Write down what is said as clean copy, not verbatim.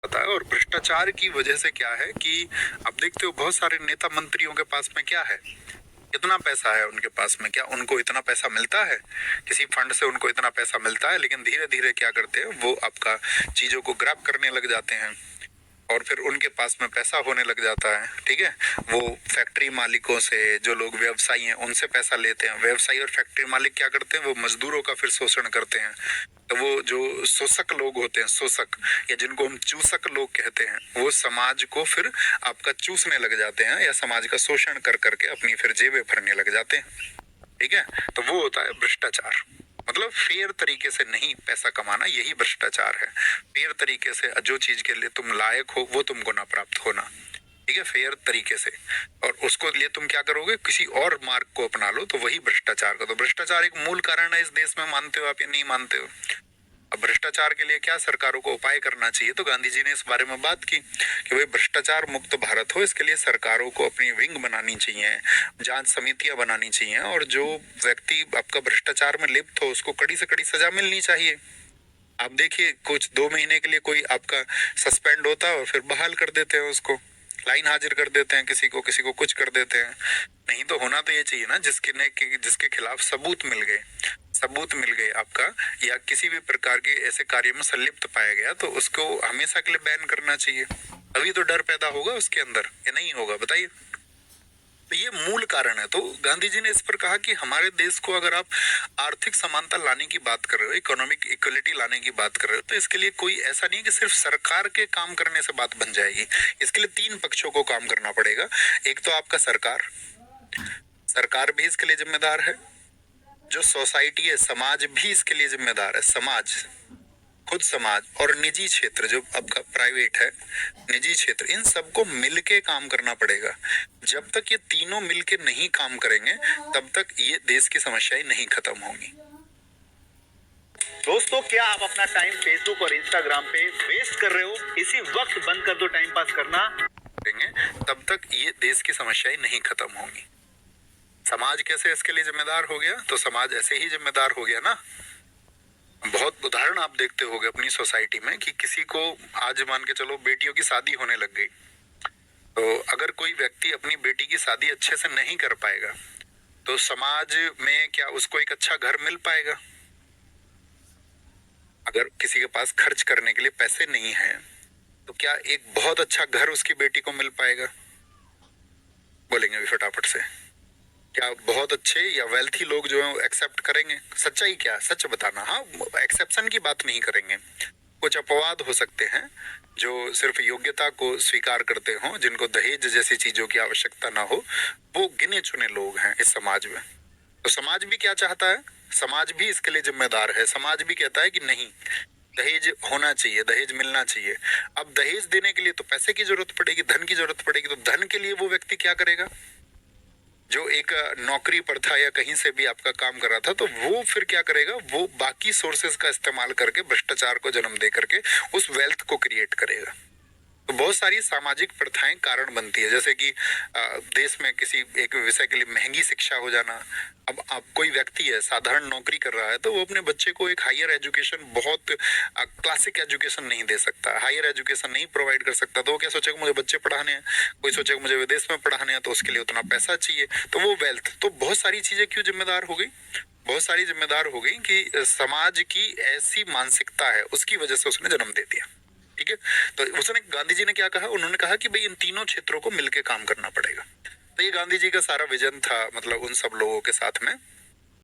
जाता है। और भ्रष्टाचार की वजह से क्या है कि आप देखते हो बहुत सारे नेता मंत्रियों के पास में क्या है, कितना पैसा है उनके पास में, क्या उनको इतना पैसा मिलता है? किसी फंड से उनको इतना पैसा मिलता है, लेकिन धीरे धीरे क्या करते हैं वो आपका चीजों को ग्रैब करने लग जाते हैं और फिर उनके पास में पैसा होने लग जाता है। ठीक है, वो फैक्ट्री मालिकों से, जो लोग व्यवसायी हैं उनसे पैसा लेते हैं। व्यवसायी और फैक्ट्री मालिक क्या करते हैं, वो मजदूरों का फिर शोषण करते हैं। तो वो जो शोषक लोग होते हैं, शोषक या जिनको हम चूसक लोग कहते हैं, वो समाज को फिर आपका चूसने लग जाते हैं या समाज का शोषण कर करके अपनी फिर जेबें भरने लग जाते हैं। ठीक है, तो वो होता है भ्रष्टाचार। मतलब फेयर तरीके से नहीं पैसा कमाना, यही भ्रष्टाचार है। फेयर तरीके से जो चीज के लिए तुम लायक हो वो तुमको ना प्राप्त होना। ठीक है, फेयर तरीके से, और उसको लिए तुम क्या करोगे, किसी और मार्ग को अपना लो, तो वही भ्रष्टाचार का। तो भ्रष्टाचार एक मूल कारण है इस देश में, मानते हो आप या नहीं मानते हो? अब भ्रष्टाचार के लिए क्या सरकारों को उपाय करना चाहिए, तो गांधी जी ने इस बारे में बात की कि भाई भ्रष्टाचार मुक्त भारत हो, इसके लिए सरकारों को अपनी विंग बनानी चाहिए, जांच समितियां बनानी चाहिए, और जो व्यक्ति आपका भ्रष्टाचार में लिप्त हो उसको कड़ी से कड़ी सजा मिलनी चाहिए। आप देखिए, कुछ 2 महीने के लिए कोई आपका सस्पेंड होता है और फिर बहाल कर देते हैं उसको, लाइन हाजिर कर देते हैं, किसी को कुछ कर देते हैं। नहीं तो होना तो ये चाहिए ना, जिसके खिलाफ सबूत मिल गए आपका, या किसी भी प्रकार के ऐसे कार्य में संलिप्त पाया गया, तो उसको हमेशा के लिए बैन करना चाहिए। अभी तो डर पैदा होगा उसके अंदर, या नहीं होगा बताइए? तो ये मूल कारण है। तो गांधी जी ने इस पर कहा कि हमारे देश को अगर आप आर्थिक समानता लाने की बात कर रहे हो, इकोनॉमिक इक्वलिटी लाने की बात कर रहे हो, तो इसके लिए कोई ऐसा नहीं है कि सिर्फ सरकार के काम करने से बात बन जाएगी। इसके लिए 3 पक्षों को काम करना पड़ेगा। एक तो आपका सरकार भी इसके लिए जिम्मेदार है, जो सोसाइटी है, समाज भी इसके लिए जिम्मेदार है, समाज और निजी क्षेत्र जो आपका प्राइवेट है, निजी क्षेत्र, इन सबको मिलके काम करना पड़ेगा। जब तक ये तीनों मिलके नहीं काम करेंगे तब तक ये देश की समस्याएं नहीं खत्म होंगी। दोस्तों, क्या आप अपना टाइम फेसबुक और इंस्टाग्राम पे वेस्ट कर रहे हो? इसी वक्त बंद कर दो टाइम पास करना। तब तक ये देश की समस्याएं नहीं खत्म होंगी। समाज कैसे इसके लिए जिम्मेदार हो गया, तो समाज ऐसे ही जिम्मेदार हो गया ना। बहुत उदाहरण आप देखते होंगे अपनी सोसाइटी में कि किसी को आज मान के चलो बेटियों की शादी होने लग गई, तो अगर कोई व्यक्ति अपनी बेटी की शादी अच्छे से नहीं कर पाएगा तो समाज में क्या उसको एक अच्छा घर मिल पाएगा? अगर किसी के पास खर्च करने के लिए पैसे नहीं है तो क्या एक बहुत अच्छा घर उसकी बेटी को मिल पाएगा? बोलेंगे अभी फटाफट से, क्या बहुत अच्छे या वेल्थी लोग जो है एक्सेप्ट करेंगे? सच्चाई क्या, सच बताना। हाँ, एक्सेप्शन की बात नहीं करेंगे, कुछ अपवाद हो सकते हैं जो सिर्फ योग्यता को स्वीकार करते हो, जिनको दहेज जैसी चीजों की आवश्यकता ना हो, वो गिने चुने लोग हैं इस समाज में। तो समाज भी क्या चाहता है, समाज भी इसके लिए जिम्मेदार है। समाज भी कहता है कि नहीं, दहेज होना चाहिए, दहेज मिलना चाहिए। अब दहेज देने के लिए तो पैसे की जरूरत पड़ेगी, धन की जरूरत पड़ेगी, तो धन के लिए वो व्यक्ति क्या करेगा जो एक नौकरी पर था या कहीं से भी आपका काम कर रहा था, तो वो फिर क्या करेगा, वो बाकी सोर्सेस का इस्तेमाल करके भ्रष्टाचार को जन्म दे करके उस वेल्थ को क्रिएट करेगा। तो बहुत सारी सामाजिक प्रथाएं कारण बनती है, जैसे कि देश में किसी एक विषय के लिए महंगी शिक्षा हो जाना। अब आप कोई व्यक्ति है साधारण नौकरी कर रहा है, तो वो अपने बच्चे को एक हायर एजुकेशन, बहुत क्लासिक एजुकेशन नहीं दे सकता, हायर एजुकेशन नहीं प्रोवाइड कर सकता। तो वो क्या सोचेगा, मुझे बच्चे पढ़ाने हैं, कोई सोचेगा मुझे विदेश में पढ़ाने हैं, तो उसके लिए उतना पैसा चाहिए, तो वो वेल्थ। तो बहुत सारी चीजें क्यों जिम्मेदार हो गई, बहुत सारी जिम्मेदार हो गई कि समाज की ऐसी मानसिकता है, उसकी वजह से उसने जन्म दे दिया। ठीक है, तो उसने, गांधी जी ने क्या कहा, उन्होंने कहा कि भाई इन तीनों क्षेत्रों को मिलकर काम करना पड़ेगा। तो ये गांधी जी का सारा विजन था, मतलब उन सब लोगों के साथ में